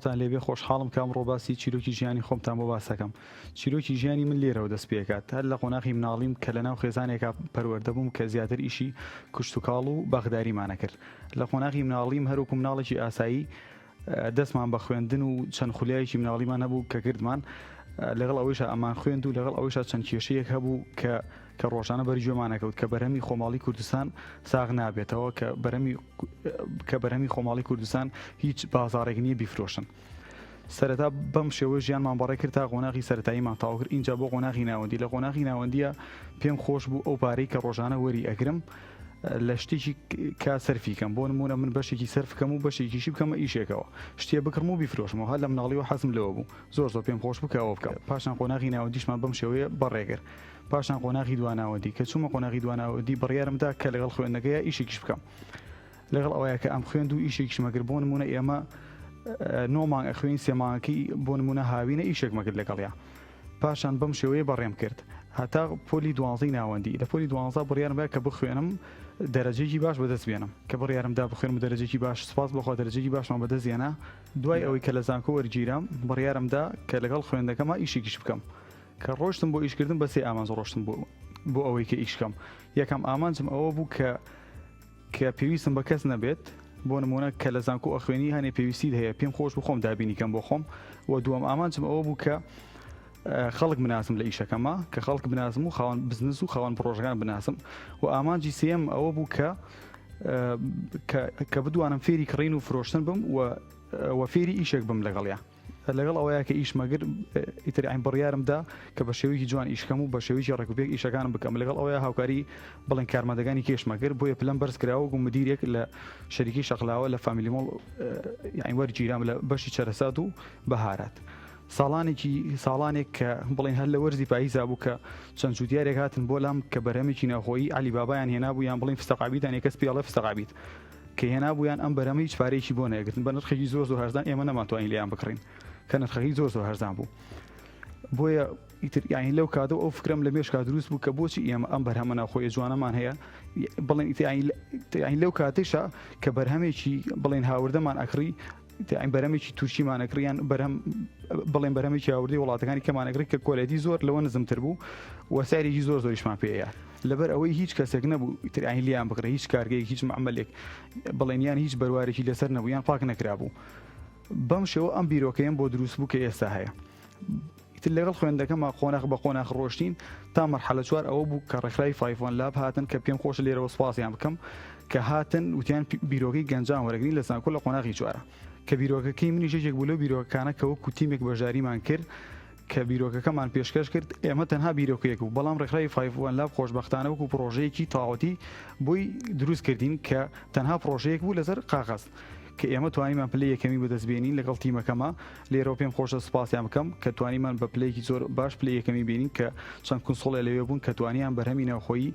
سڵاتان لێبێ خۆشحاڵم کام ڕۆباسی چیرۆکی ژیانی خۆمتان بۆ باسەکەم. چیرۆکی ژیانی من لێرەوە دەست پێکات هەر لە قۆناغی مناڵیم کە لە ناو خێزانێکا پەروەردە بووم کە زیاتر ئیشی کوشت و کاڵ و بەغداریمانە کرد. لە قۆناغی مناڵیم هەروکو مناڵێکی ئاسایی دەستمان بە خوێندن و چەند خولیایەکی مناڵیمان هەبوو کە کردمان لەگەڵ ئەوەیش ئەمان خوێند و لەگەڵ ئەوەیش چەند کێشەیەک هەبوو کە ڕۆژانە بەرجێمانەکەوت کە بەرهەمی خۆماڵی کوردستان ساغ نابێتەوە کە بەرهەمی خۆماڵی کوردستان هیچ بازارێک نییە بیفرۆشن. سەرەتا بەم شێوە ژیانمان بەڕێ کرد تا قۆناغی سەرەتاییمان تاو کرد. اینجا بۆ قۆناغی ناوەندی لە قۆناغی ناوەندیە پێم خۆش بوو ئەو پارەی کە ڕۆژانە وەری ئەگرم لە شتێکی کا سەرفیکەم بۆ نمونە من بەشێکی سەرفکەم و بەشێکیشی بکەمە ئیشێکەوە شتێ بکڕم و بیفرۆشمەوە هەر لە مناڵیەوە حەزم لەوە بوو زۆر پێم خۆش بوو کە ئەوە بکەم. پاشان قۆناغی ناوەندیشمان بەم شێوەیە بەڕێگر. پاشان قۆناغی دواناوەندی کە چوومە قۆناغی دواناوەندی بڕیارمدا کە لەگەڵ خوێندنەکەیە ئیشێکیش بکەم لەگەڵ ئەوەیە کە ئەم خوێند و ئیشێکیشمەگر بۆ نمونە ئێمە 9 مانگ ئەخوێن 3 مانگی بۆ نمونە هاوینە ئیشێکمەکرد لەگەڵیا. پاشان بەم شێوەیە بەڕێم کرد هەتا پۆلی 12 ناوەندی لە پۆلی 12 بڕیارم بە کە بخوێنم دەرەجەیەکی باش بەدەست بێنم کە بڕیارمدا بخوێنم دەرەجەیەکی باش سپاس بەخوا دەرەجەیەکی باشمان بەدەستێنا. دوای ئەوەی کە لە زانکۆ وەرگیرام بڕیارمدا کە لەگەڵ خوێندەکەمە ئیشێکیش بکەم کە ڕۆشتم بۆ ئیشکردن بە 3 ئامانج ڕۆشتم بۆ ئەوەی کە ئیشکەم. یەکەم ئامانجم ئەوە بوو کە پێویستم بە کەس نەبێت بۆ نمونە کە لە زانکۆ ئەخوێنی هەنێ پێویستیت هەیە پێم خۆش بوو خۆم دابینیکەم بۆ خۆم. و دووەم ئامانجم ئەوە بوو کە خەڵک بناسم لە ئیشەکەمە کە خەڵک بناسم و خاوەن بزنس و خاوەن پرۆژەکان بناسم. و ئامانجی سێم ئەوە بوو کە بدوانم فێری کڕین و فرۆشتن بم و فێری ئیشێک بم لەگەڵیا. لەگەڵ ئەوەیە کە ئیشمەگر ئیتر ئاین بڕیارمدا کە بە شێوەیەکی جوان ئیشکەم و بە شێوەیەکی ڕێکوپێک ئیشەکانم بکەم. لەگەڵ ئەوەیە هاوکاری بڵێن کارمەندەکانی کێشمەگر بۆیە پلەم بەرز کراوە و مدیرێک لە شەریکی شەقلاوە لە فامیلی مۆڵ یعنی وەرگیرام لە بەشی چەرەسات و بەهارات. ساڵانێک کە بڵێن هەر لە وەرزی پاییزا بوو کە چەند جوتیارێک هاتن بۆ لام کە بەرهەمێکی ناوخۆیی علی بابایان هێنابوو یان بڵین فستەقابیتان یەکەس پیاڵە فستەقابیت کە هێنابوویان ئەم بەرهەمە هیچ پارەیەکی بۆ نەیەگرتن بە نرخێکی زۆر هەرزان ئێمە نەماتوانین لێیان بکڕین کە نرخەکەی زۆر هەرزان بوو. بۆیە ئیتر یعنی لەو کاتە ئەو فکرم لە مێشکا دروست بوو کە بۆچی ئێمە ئەم بەرهەمە ناوخۆیە جوانەمان هەیە بڵێن یعنی لەو کاتێشە کە بەرهەمێکی بڵێن هاوردەمان ئەکڕی بەرەمێکی تووشیمانەکریان بڵێن بەرەمێکی هاوردی وڵاتەکانی کەمانەکری کە کۆلەتی زۆر لەوە نزمتر بوو و ساریی زۆریشمان پێەیە لەبەر ئەوەی هیچ کەسێک نەبوو ئیترعین لیان بکرێ هیچ کارگەیەک هیچ معمەلێک بڵێنیان هیچ بەروارێکی لەسەر نەبوویان پاک نەکرابوو. بەم شێوە ئەم بیرۆکەیەم بۆ دروست بوو کە ئێستا هەیە. ئیتر لەگەڵ خوێندەکەمە قۆناغ بە قۆناغ ڕۆشتین تا مەرحەلە 4 ئەوە بوو کە ڕێکخراوی فایڤۆن لاب هاتن کە پێم خۆشە لێرەوە سوپاسیان بکەم کە هاتن وتیان بیرۆکەی گەنجان وەرەگرین لە زانکۆ لە قۆناغی 4 کە بیرۆکەکەی منی ژێژێک بوو لەو بیرۆکەکانە کە وەکو تیمێک بەژاریمان کرد کە بیرۆکەکەمان پێشکەش کرد ئێمە تەنها بیرۆکەیەک بوو بەڵام ڕێکخراوی فایڤۆن لاب خۆشبەختانە وەکو پرۆژەیەکی تەواوەتی بۆی دروست کردین کە تەنها پرۆژەیەک بوو لەسەر قاغەز کە ئێمە توانیمان پلەی یەکەمی بەدەستبێنین لەگەڵ تیمەکەمە. لێرەوە پێم خۆشە سوپاسیان بکەم کە توانیمان بە پلەیەکی زۆر باش پلەی یەکەمی بینین کە چەند کنسۆڵە لەوێ بوون کە توانیان بەرهەمی ناوخۆیی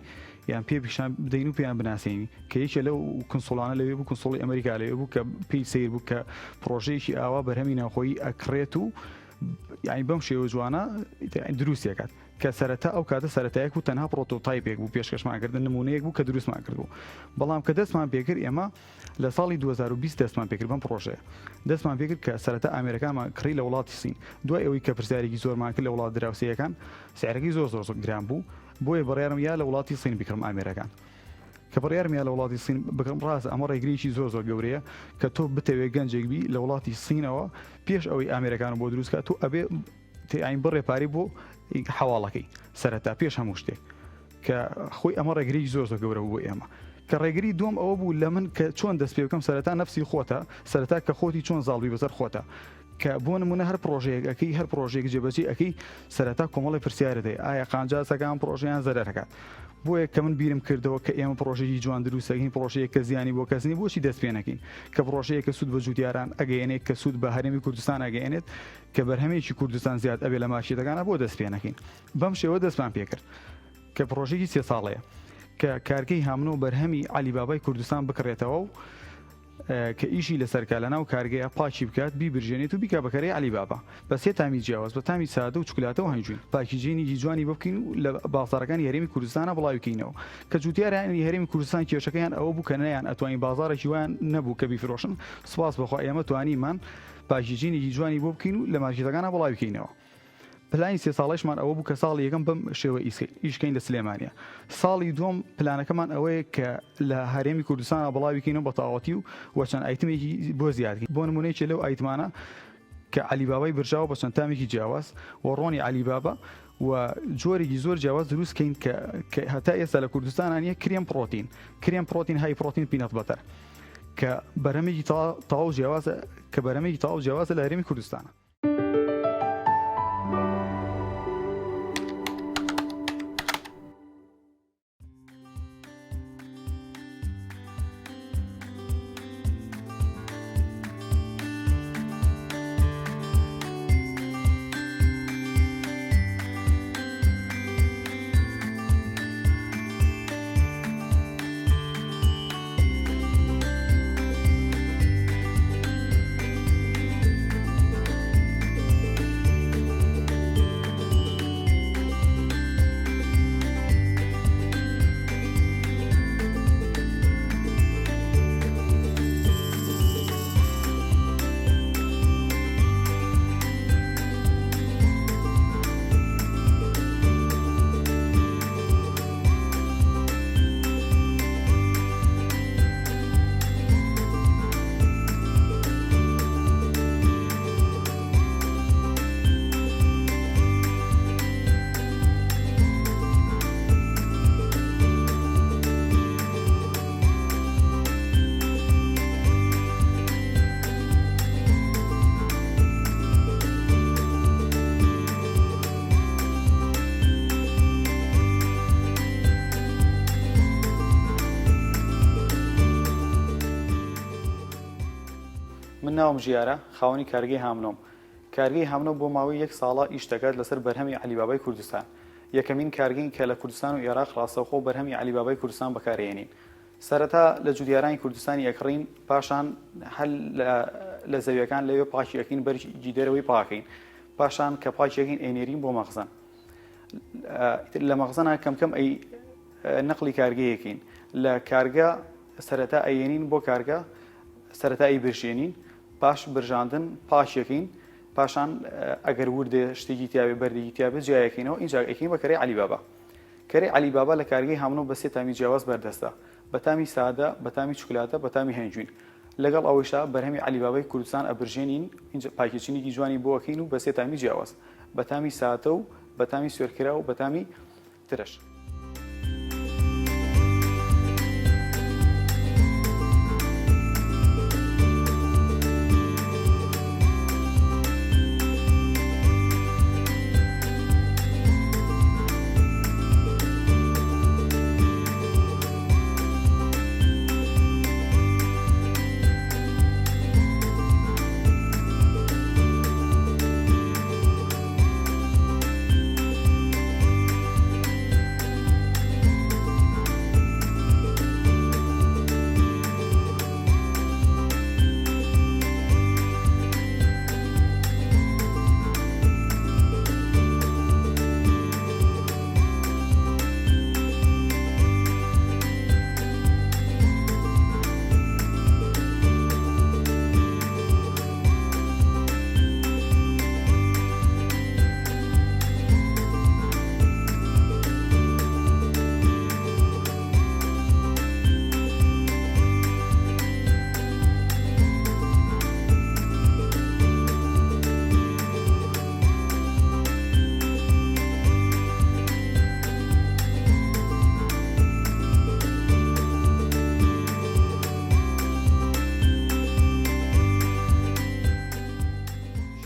یان پێ پیشان بدەین و پێیان بناسیێنی کە یەکێ لەو کنسۆڵانە لەوێ بوو کنسۆڵی ئەمریکا لەوێ بوو کە پێی سیر بوو کە پرۆژەیەکی ئاوا بەرهەمی ناوخۆیی ئەکڕێت و یعنی بەم شێوە جوانە دروستێکات کە سەرەتا ئەو کاتە سەرەتایەک و تەنها پرۆتۆتایپێک بوو پێشکەشمانکردن نمونەیەک بوو کە دروستمان کردبوو. بەڵام کە دەستمان پێکرد ئێمە لە ساڵی 2020 دەستمان پێکرد بەم پرۆژەیە دەستمان پێکرد کە سەرەتا ئامێرەکانمان کڕی لە وڵاتی سین دوای ئەوەی کە پرسیارێکی زۆرمان کرد لە وڵات دراوسەکان سعرەکەی زۆر گران بوو بۆیە بڕیارم یا لە وڵاتی سین بکڕم ئامێرەکان کە بڕیارم یا لە وڵاتی سین بکەم ڕاست ئەمە ڕێگریکی زۆر گەورەیە کە تۆ بتەوێت گەنجێک بی لە وڵاتی سینەوە پێش ئەوەی ئامێرەکان بۆ دروستکە تۆ ئەبێ ئاین بڕێ پارەی بۆ حواڵەکەی سەرەتا پێش هەموو شتێک کە خۆی ئەمە ڕێگریی زۆر گەورە بوو ئێمە کە ڕێگری دوم ئەوە بوو لە من کە چۆن دەست پێ بکەم سەرەتا نەفسی خۆتە سەرەتا کە خۆتی چۆن زاڵبی بەسەر خۆتە کە بۆ نمونە هەر پرۆژەیەک ئەەکەی هەر پرۆژێک جێبەجێ ئەەکەی سەرەتا کۆمەڵی پرسیارە دەی ئایا قانجاسەکان پرۆژیان زەرەکات بۆیە کە من بیرم کردەوە کە ئێمە پرۆژێکی جوان دروستەکەین پرۆژەیە کە زیانی بۆ کەسنی بۆچی دەست پێ نەکەین کە پرۆژەیە کە سوود بە جوتیاران ئەگەیەنێت کە سوود بە هەرێمی کوردستان ئەگەیەنێت کە بەرهەمێکی کوردستان زیاد ئەبێ لە ماشێتەکانە بۆ دەست پێ نەکەین. بەم شێوە دەستمان پێکرد کە پرۆژێکی 3 ساڵەیە کە کارگەی هامنەوە بەرهەمی علی بابای کوردستان بکڕێتەوە و کە ئیشی لەسەرکە لە ناو کارگەیە پاچی بکات بیبرژێنێت و بیکە بەکارەی علی بابا بە 3 تامی جیاواز بە تامی سادە و چکولاتەوە هەنجوین پاکیجێنی جوانی بە بکەین و لە بازارەکانی هەرێمی کوردستانە بڵاوکەینەوە کە جوتیارانی هەرێمی کوردستان کێشەکەیان ئەوە بوو کە نەیان ئەتوانین بازارێکی ویان نەبوو کە بیفرۆشن سوپاس بەخوا ئێمە توانیمان پاژیژینێکی جوانی بۆ بکەین و لە مارکێتەکانە بڵاو بکەینەوە. پلانی 3 ساڵیشمان ئەوە بوو کە ساڵی یەکەم بەم شێوە ئیشکەین لە سلێمانیە. ساڵی دووەم پلانەکەمان ئەوەیە کە لە هەرێمی کوردستانە بڵاو بکەینەوە بە تەواوەتی و چەند ئایتمێکی بۆ زیادکەین. بۆ نمونەیەکی لەو ئایتمانە کە عەلیبابای برژاوە بە چەند تامێکی جیاواز و ڕۆنی عەلیبابا و جۆرێکی زۆر جیاواز دروستکەین کە هەتا ئێستا لە کوردستانە نیە کرێم پرۆتین های پرۆتین پینەت بەتەر کە بەرهەمێکی تەواو جیاوازە کە بەرهەمێکی تەواو جیاوازە لە هەرێمی کوردستانە. من ناوم ژیارە خاوەنی کارگەی هامنۆم. کارگەی هامنۆ بۆ ماوەی 1 ساڵە ئیش دەکات لەسەر بەرهەمی عەلیبابای کوردستان. یەکەمین کارگەی کە لە کوردستان و عێراق ڕاستەوخۆ بەرهەمی عەلیبابای کوردستان بەکارهێنین. سەرەتا لە جودیارانی کوردستانی ئەکڕین، پاشان هەل لە زەویەکان لەوێ پاکیەکەین بەرجی دەرەوەی پاکەین، پاشان کە پاکیەکەین ئەینێرین بۆ مەخزن. لە مەخزنە کەمکەم ئەی نەقلی کارگەیەکەین. لە کارگە سەرەتا ئەیێنین بۆ کارگە، سەرەتا ئەی برژێنین، پاش برژاندن پاشیەکەین، پاشان ئەگەر وردێ شتێکی تیاوێ بەردێکی تیاوێ جیایەکەینەوە ئینجا ئەکەین بە کەرەی عەلیبابا. کەرەی عەلیبابا لە کارگەی هامنۆ بە 3 تامی جیاواز بەردەستە، بە تامی سادە، بە تامی چوکلاتە، بە تامی هەنجوین. لەگەڵ ئەوەشا بەرهەمی عەلیبابای کوردستان ئەبرژێنین، پاکێچینێکی جوانی بۆ ئەکەین و بە 3 تامی جیاواز، بە تامی ساتە و بە تامی سوێرکرا و بە تامی ترش.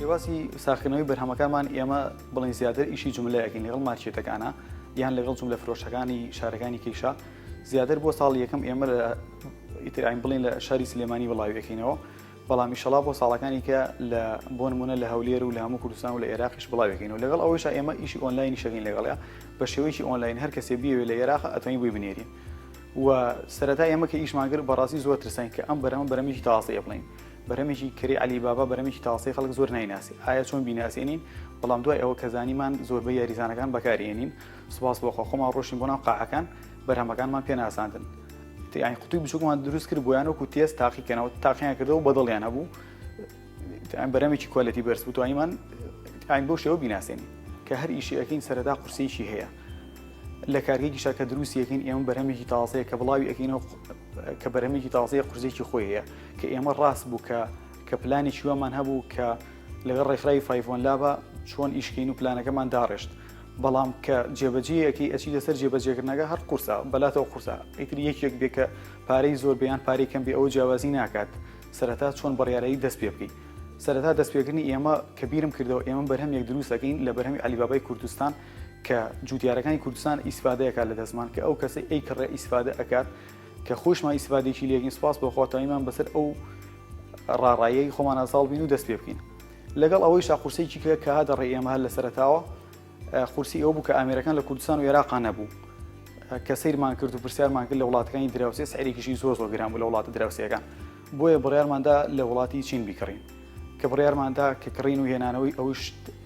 شێواسی ساختنەوەی بەرهەمەکانمان ئێمە بڵین زیاتر ئیشی جوملەیەکەین لەگەڵ مارکێتەکانە یان لەگەڵ جوملە فرۆشەکانی شارەکانی کیشا. زیاتر بۆ ساڵی یەکەم ئێمە ئیترین بڵین لە شاری سلێمانی بڵاویەکەینەوە، بەڵام ئیشەڵا بۆ ساڵەکانی کە بۆ نمونە لە هەولێر و لە هەموو کوردستان و لە عێراقیش بڵاویەکەینەوە. لەگەڵ ئەوەیشا ئێمە ئیشی ئۆنلاینی شەکەین لەگەڵەیە بە شێوەیەکی ئۆنلاین، هەر کەسێ بیەوێ لە عێراق ئەتوانین بۆی بنێرین. و سەرەتا ئێمە کە ئیشماگر بەڕاستی زۆر ترسین کە ئەم بەرهەمێکی تاسەیە بڵین، بەرهەمێکی کەرەی عەلیبابا بەرهەمێکی تاسەی خەڵک زۆر نایناسی، ئایا چۆن بیناسیێنین، بەڵام دوای ئەوە کە زانیمان زۆربەی یاریزانەکان بەکارهێنین. سوپاس بۆ خۆمان ڕۆشتین بۆ ناو قاعەکان، بەرهەمەکانمان پێ ناساندن. یعنی قوتووی بچووکمان دروست کرد بۆیان وەکو تێست تاقیکەنەوە، تاقییان کردەوە بەدڵیان هەبوو، بەرەمێکی کوالەتی بەرز بتوانیمان ئاین بۆ شێوە بیناسێنی کە هەر ئیشی ئەەکەین سەرەتا قورسێکی هەیە لە کارگێکیشا کە دروستیەکەین ئێمە بەرەمێکی تازەیە کە بڵاوی ئەەکەینەوە کە بەرەمێکی تازەیە قورسێکی خۆی هەیە کە ئێمە ڕاست بوو کە پلانی چوەمان هەبوو کە لەگەڵ ڕێکخراوی فایڤۆن لابە چۆن ئیشکەین و پلانەکەمان داڕێشت بەڵام کە جێبەجێیەکی ئەچی لەسەر جێبەجێکردنەکە هەر قورسە بەلاتەوە قورسە ئیتر یەکێک بێ کە پارەی زۆر بەیان پارەی کەم بێ ئەوە جیاوازی ناکات سەرەتا چۆن بڕیارایی دەست پێ بکەین سەرەتا دەستپێکردنی ئێمە کە بیرم کردەوە ئێمە بەرهەمێک دروستەکەین لە بەرهەمی عەلیبابای کوردستان کە جوتیارەکانی کوردستان ئیسفادەیەکات لە دەستمان کە ئەو کەسەی ئەی کڕێ ئیسفادە ئەکات کە خۆشمان ئیسفادێکی لێگەین سپاس بۆ خۆتاییمان بەسەر ئەو ڕاڕایەی خۆمان ئاساڵ بین و دەست پێ بکەین لەگەڵ ئەوەیشا قورسێکی کە هادەڕێ ئێمە هەر لە سەرەتاوە قورسی ئەو بوو کە ئامێرەکان لە کوردستان و عێراق نەبوو کە سەیرمان کرد و پرسیارمان کرد لە وڵاتەکانی دراوسێ سعرێکیشی زۆر گران بوو لە وڵاتە دراوسێکان بۆیە بڕیارماندا لە وڵاتی چین بیکڕین کە بڕیارماندا کە کڕین و هێنانەوەی ئەوش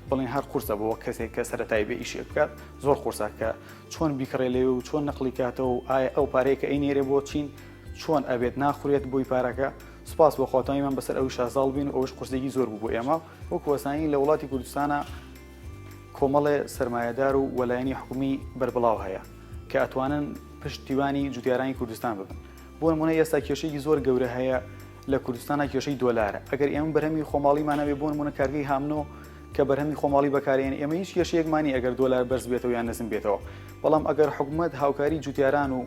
بڵین هەر قورسە بۆ کەسێک کە سەرەتایی بێ ئیشێ بکات زۆر قورسە کە چۆن بیکڕێ لێ و چۆن نەقلی کاتەوە و ئایا ئەو پارەیە کە ئەینێرێ بۆ چین چۆن ئەبێت ناخورێت بۆی پارەکە سپاس بۆ خۆتاییمان بەسەر ئەوی شازاڵ بین و ئەوش قورسێکی زۆر بوو بۆ ئێمە وەکو وەسانی لە وڵاتی کوردستانە کۆمەڵێ سەرمایەدار و وەلایەنی حکومی بەربڵاو هەیە کە ئەتوانن پشتیوانی جوتیارانی کوردستان ببن بۆ نمونە ئێستا کێشەیەکی زۆر گەورە هەیە لە کوردستانە کێشەی دۆلارە ئەگەر ئێمە بەرهەمی خۆماڵیمانەوێ بۆ نمونە کارگەی هامنۆ کە بەرهەمی خۆماڵی بەکارێن ئێمە هیچ کێشەیەکمانی ئەگەر دۆلار بەرز بێتەوە یان نەزم بێتەوە بەڵام ئەگەر حکوومەت هاوکاری جوتیاران و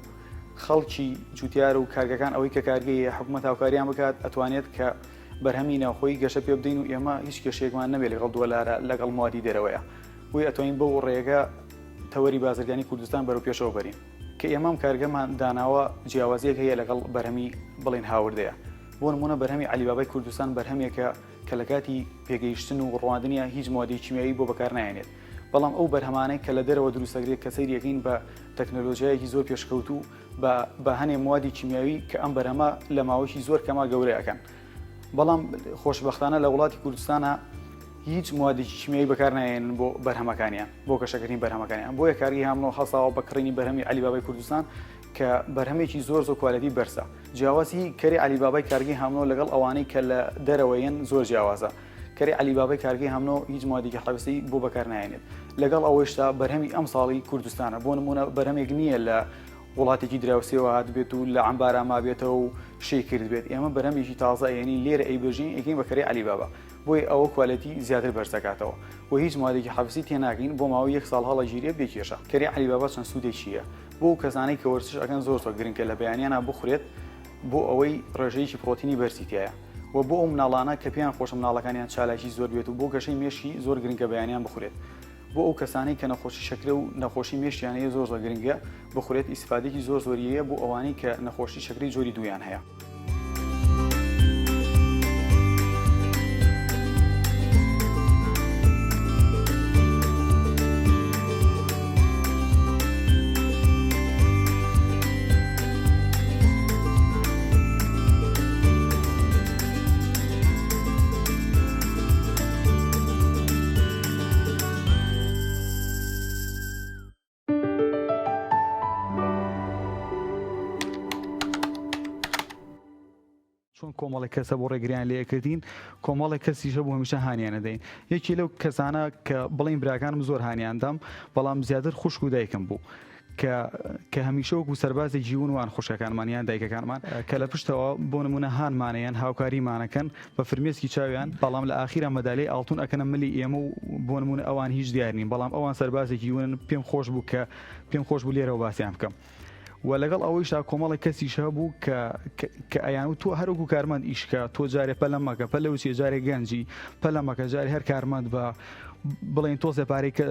خەڵکی جوتیار و کارگەکان ئەوەی کە کارگەی حکوومەت هاوکاریان بکات ئەتوانێت کە بەرهەمی ناوخۆی گەشە پێ بدەین و ئێمە هیچ کێشەیەکمان نەبێت لەگەڵ دۆلارە لەگەڵ موادی دەرەوەیە بۆی ئەتوانین بەو ڕێگە تەوەری بازرگانی کوردستان بەرەو پێشەوە بەرین کە ئێمەم کارگەمان داناوە جیاوازیەک هەیە لەگەڵ بەرهەمی بڵین هاوردەیە بۆ نمونە بەرهەمی عەلیبابای کوردستان بەرهەمێکە کە لە کاتی پێگەیشتن و ڕواندنیە هیچ مادی کیمیایی بۆ بەکار نایێنێت بەڵام ئەو بەرهەمانەی کە لە دەرەوە دروستەکرێت کە سەیریەکەین بە تەکنۆلۆژیایەکی زۆر پێشکەوتوو بە هەنێ موادی کیمیاوی کە ئەم بەرهەمە لە ماوەیەکی زۆر کەما گەورەیەکەن بەڵام خۆشبەختانە لە وڵاتی کوردستانە هیچ موادی کیمیایی بەکار نایێنن بۆ بەرهەمەکانیان بۆ کەشەکردنی بەرهەمەکانیان بۆیە کارگەی هامنەوە هەساوە بەکڕینی بەرهەمی عەلیبابای کوردستان کە بەرهەمێکی زۆر کوالەتی بەرزە جیاوازی کەری عەلیبابای کارگەی هامنەوە لەگەڵ ئەوانەی کە لە دەرەوەیەن زۆر جیاوازە کەری عەلیبابای کارگەی هامنەوە هیچ موادێکی حەویستی بۆ بەکار نایێنێت لەگەڵ ئەوەشتا بەرهەمی ئەم ساڵی کوردستانە بۆ نمونە بەرهەمێک نییە لە وڵاتێکی دراوسێەوە هات بێت و لە عەمبارە ما بێتەوە و شەی کرد بێت ئێمە بەرهەمێکی تازە یعنی لێرە ئەیبژین ئەکەین بە کەری عەلیبابا بۆی ئەوە کوالەتی زیاتر بەرزەکاتەوە و هیچ مادێکی حەویستی تێناگەین بۆ ماوەی 1 ساڵ هەڵە ژیرێ بێکێشە کەری عەلیبابا چەند سوودێکیە بۆ کەسانەی کە وەرزش ئەەکەن زۆر گرنگکە لە بەیانیانە بخورێت بۆ ئەوەی ڕێژەیەکی پرۆتینی بەرزیتایە و بۆ ئەو مناڵانە کە پێیان خۆش مناڵەکانیان چالاکی زۆر بێت و بۆ گەشەی مێشی زۆر گرنگە بەیانیان بخورێت بۆ ئەو کەسانەی کە نەخۆشی شەکرە و نەخۆشی مێشتیانەیە زۆر گرنگە بخورێت ئیسفادێکی زۆر زۆریەیە بۆ ئەوانەی کە نەخۆشی شەکری جۆری دوویان هەیە. چۆن کۆمەڵی کەسە بۆ ڕێگریان لێکردین کۆمەڵی کەسیشە بۆ هەمیشە هانیانە دەین یەکی لەو کەسانە کە بڵین براکانم زۆر هانیاندام بەڵام زیاتر خوشک و دایکم بوو کە هەمیشە وەکو سەربازێک جیونوان خوشەکانمانیان دایکەکانمان کە لە پشتەوە بۆ نمونە هانمانەیان هاوکاریمانەکەن بە فرمێسکی چاویان بەڵام لە ئاخیرا مەدالەی ئاڵتون ئەکەنە ملی ئێمە و بۆ نمونە ئەوان هیچ دیار نین بەڵام ئەوان سەربازێکی جیونن پێم خۆش بوو کە پێم خۆش بوو لێرەوە باسییان بکەم و لەگەڵ ئەوەیشا کۆمەڵی کەسیش هەبوو کە ئەیان و تۆ هەروکو کارمەند ئیشکە تۆ جارێ پەلە مەکە پەلە وچێ جارێ گەنجی پەلە مەکە جارێ هەر کارمەند بە بڵێن تۆ سێپارەی کە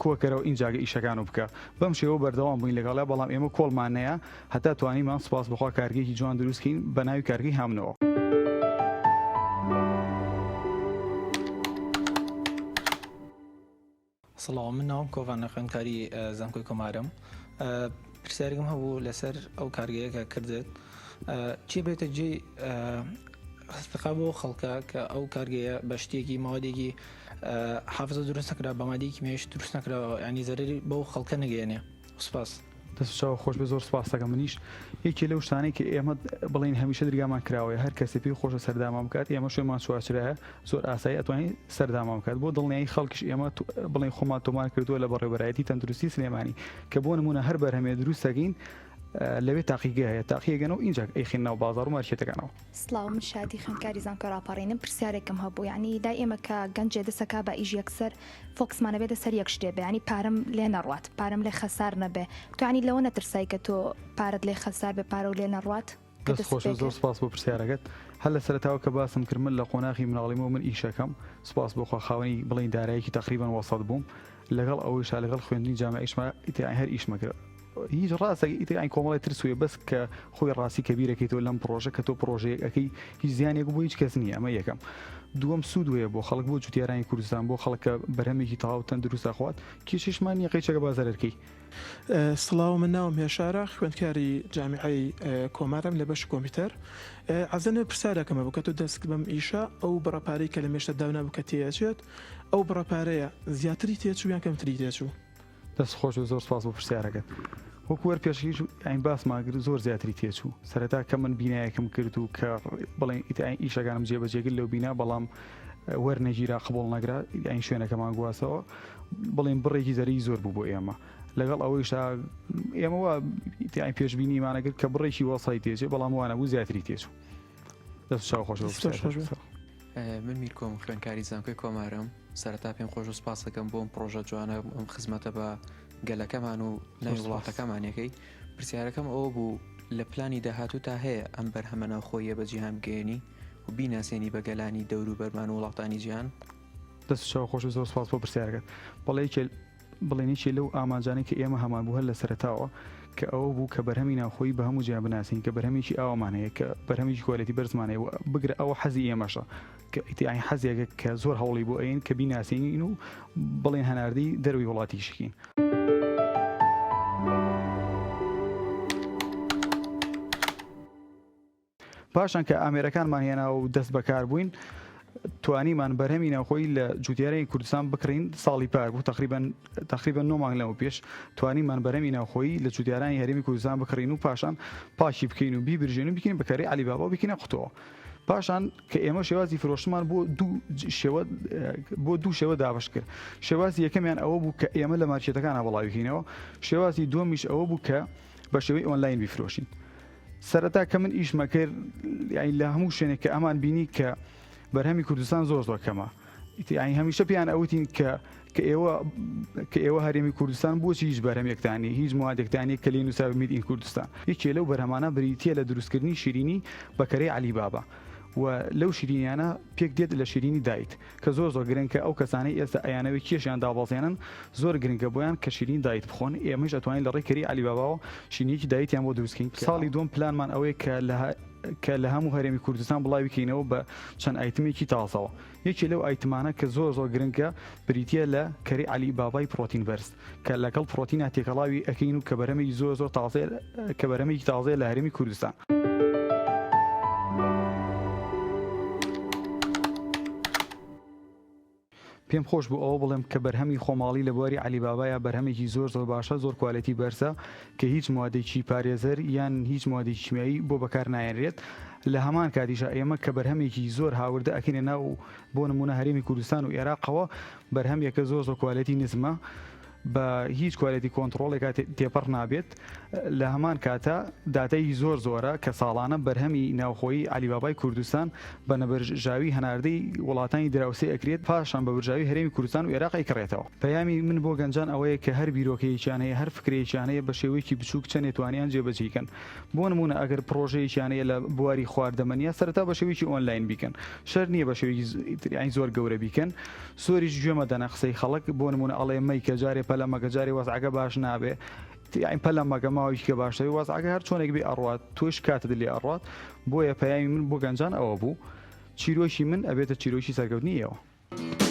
کۆکەرەوە ئینجاگە ئیشەکان و بکە بەم شێوە بەردەوام بووین لەگەڵا بەڵام ئێمە کۆڵمانەیە هەتا توانیمان سپاس بخوا کارگەیەکی جوان دروستکەین بە ناوی کارگەی هامنەوە. سڵاو من ناوم کۆڤانە خوێندکاری زانکۆی کۆمارم پرسیارێکم هەبوو لەسەر ئەو کارگەیەکە کردێت چی بێتە جێ ئەستقا بۆ خەڵکە کە ئەو کارگەیە بە شتێکی ماوەدێکی حافزە دروست نەکرا بە مادەیەکی مێش دروست نەکراوە ینی زەرری بەو خەڵکە نەگەێنێ سوپاس. دەستچاو خۆش بە زۆر سپاس دەکەم منیش یەکێ لەو شتانەی کە ئێمە بڵین هەمیشە دەرگامان کراوەیە هەر کەسێ پێی خۆشە سەردامان بکات ئێمە شوێمان چوارچرایە زۆر ئاسایی ئەتوانین سەردامان بکات بۆ دڵنیایی خەڵکیش ئێمە بڵین خۆمان تۆمان کردووە لە بەڕێوەبەرایەتی تەندروستی سلێمانی کە بۆ نمونە هەر بەرهەمێ دروست دەکەین لەوێ تاقیگە هەیە تاقیەگەنەوە اینجا ئەیخین ناو بازار و مارکێتەکانەوە. سڵاو من شادی خوێندکاری زانکۆ راپەڕێنم پرسیارێکم هەبوو یعنی دای ئێمە کە گەنجێ دەسەکا بە ئیژ یەکسەر فۆکسمانە بێتە سەر یەک شتێ بێ ینی پارەم لێ نەڕوات پارەم لێ خەسار نەبێ تو ینی لەوە نەترسایی کە تۆ پارەت لێ خەسار بێ پارە و لێ نەڕوات. خۆش زۆر سپاس بۆ پرسیارەکەت هەر لە سەرتاوە کە باسم کرد من لە قۆناغی مناڵیمەوە من ئیشەکەم سپاس بۆ خاوەنی بڵین دارایەکی تقریبان وەسەد بووم لەگەڵ ئەوەیشا لەگەڵ خوێندنی جامعەیشمە ئیتیان هەر ئیشمەکرد هیچ ڕاستێکی ئیتر کۆمەڵی ترسویە بەس کە خۆی ڕاستی کەبیرەکەیتەوە لەم پرۆژە کە تۆ پرۆژەیەک ئەەکەی هیچ زیانێک بۆ هیچ کەس نییە ئەمە یەکەم دووەم سوود وەیە بۆ خەڵک بۆ جوتیارانی کوردستان بۆ خەڵکە بەرهەمێکی تەواو تەندروستە خوات کێشیشمان یەقەی چەکە بازارەکەی. سڵاو من ناوم هێشارە خوێندکاری جامیعەی کۆمارم لە بەش کۆمپیوتەر عەزەنە پرسیارەکەمە بوو کە تۆ دەست بەم ئیشە ئەو بڕەپارەی کە لە مێشتە داونا بوو کە تێچێت ئەو بڕەپارەیە زیاتری تێچوو یان کەمتری تێچوو. دەست خۆش و زۆر سپاس بۆ پرسیارەکەت وەکوەر پێشیش ئەین باسماگر زۆر زیاتری تێچوو سەرەتا کە من بینایەکەم کرد و کە بڵێن ئیتین ئیشەکانم جێبەجێگر لەو بینا بەڵام وەرنەگیرا قبول نەگرا ئەین شوێنەکەمان گواسەوە بڵێن بڕێکی زەری زۆر بوو بۆ ئێمە لەگەڵ ئەوەیشا ئێمەوە ئیتین پێشبینیمانەگرت کە بڕێکی وەسای تێچێ بەڵام وانە بوو زیاتری تێچوو. دەست چاو خۆش من میرکۆم خوێندکاری زانکۆی کۆمارم سەرەتا پێم خۆش و سپاس دەکەم بۆم پرۆژە جوانە ئەم خزمەتە بە گەلەکەمان و ناوی وڵاتەکەمانەکەی پرسیارەکەم ئەوە بوو لە پلانی داهاتوو تا هەیە ئەم بەرهەمە ناوخۆیە بە جیهان بگەێنی و بیناسیێنی بە گەلانی دەور و بەرمان و وڵاتانی جیهان. دەست چاو خۆش و زۆر سپاس بۆ پرسیارەکەت بڵێنیی لەو ئامانجانەی کە ئێمە هەمان بوو هەر لە سەرتاوە کە ئەوە بوو کە بەرهەمی ناوخۆی بە هەموو جیان بناسیین کە بەرهەمێکی ئاوامانەیە کە بەرهەمێکی کۆلیتی بەرزمانەیە بگرە ئەوە حەزی ئێمەشە کە ئیتیان حەزیەکە کە زۆر هەوڵی بۆ ئەین کە بیناسیین و بڵێن هەناردی دەروی وڵاتی شکین. پاشان کە ئامێرەکانمان هێنا و دەست بەکار بووین توانیمان بەرهەمی ناوخۆی لە جوتیارەی کوردستان بکڕین ساڵی پار بوو تقریبا 9 مانگ لەمە پێش توانیمان بەرهەمی ناوخۆی لە جوتیارانی هەرێمی کوردستان بکڕین و پاشان پاشی بکەین و بیبرژێن و بکەین بەکاری عەلیبابا و بکەینە قوتەوە پاشان کە ئێمە شێوازی فرۆشتمان بۆ دوو شێوە دابش کرد شێوازی یەکەمیان ئەوە بوو کە ئێمە لە مارکێتەکانە بەڵاویکەینەوە شێوازی دووەمیش ئەوە بوو کە بە شێوەی ئۆنلاین بیفرۆشین سەرەتا کە من ئیشمە کرد لە هەموو شوێنێک کە ئەمان بینی کە بەرهەمی کوردستان زۆر کەمە هەمیشە پیان ئەوتین کە ئێوە هەرێمی کوردستان بۆچی هیچ بەرهەمێکتانی هیچ موادێکتانی کە لێ نووسا بمید ئین کوردستان یەکێ لەو بەرهەمانە بریتیە لە دروستکردنی شیرینی بەکەرەی عەلیبابا و لەو شیرینیانە پێک دێت لە شیرینی دایت کە زۆر گرنگکە ئەو کەسانەی ئێستا ئەیانەوەی کێشیان دابەزێنن زۆر گرنگە بۆیان کە شیرین دایت بخۆن ئێمەش ئەتوانین لە ڕێکەری عەلیباباوە شیرینیەکی دایتیان بۆ دروستکەین ساڵی دوم پلانمان ئەوەیە کە لە هەموو هەرێمی کوردستان بڵاوی بکەینەوە بە چەند ئایتمێکی تازەوە یەکێ لەو ئایتمانە کە زۆر گرنگە بریتیە لە کەری عەلیبابای پرۆتین بەرز کە لەگەڵ پرۆتینە تێکەڵاوی ئەکەین و کە بەرهەمێکی زۆر تازە کە بەرهەمێکی تازەیە لە هەرێمی کوردستان. پێم خۆش بوو ئەوە بڵێم کە بەرهەمی خۆماڵی لە بواری عەلیبابایە بەرهەمێکی زۆر باشە زۆر کوالەتی بەرزە کە هیچ موادێکی پارێزەر یان هیچ موادێکی کیمیایی بۆ بەکار نایەنرێت لە هەمان کاتیشە ئێمە کە بەرهەمێکی زۆر هاوردە ئەکەینە ناو بۆ نمونە هەرێمی کوردستان و عێراقەوە بەرهەمێکە زۆر کوالەتی نزمە بە هیچ کوالەتی کۆنتڕۆڵێکا تێپەڕ نابێت لە هەمان کاتە داتای زۆرە کە ساڵانە بەرهەمی ناوخۆیی عەلیبابای کوردستان بە نەبەرژاوی هەناردەی وڵاتانی دراوسێ ئەکرێت پاشان بە بەرژاوی هەرێمی کوردستان و عێراق ئەیکڕێتەوە. پەیامی من بۆ گەنجان ئەوەیە کە هەر بیرۆکەیەکیان هەیە هەر فکرێکیان هەیە بە شێوەیەکی بچووک چەند توانیان جێبەجێکەن بۆ نمونە ئەگەر پرۆژەیەکیان هەیە لە بواری خواردەمەنیە سەرەتا بە شێوەیەکی ئۆنلاین بیکەن شەر نییە بە شێوەیەکی زۆر گەورە بیکەن سۆریش گوێمە دەنە قسەی خەڵک بۆ نمونە ئەڵێ مەی کە جارێ پەلەمەکە جارێ وەزعەکە باش نابێ پەلەمەکە ماوەیەکی کە باشەوی وەزعەکە هەر چۆنێک بێ ئەڕوات تۆش کاتت لێ ئەڕوات بۆیە پەیامی من بۆ گەنجان ئەوە بوو چیرۆشی من ئەبێتە چیرۆشی سەرکەوتنی ئێوە.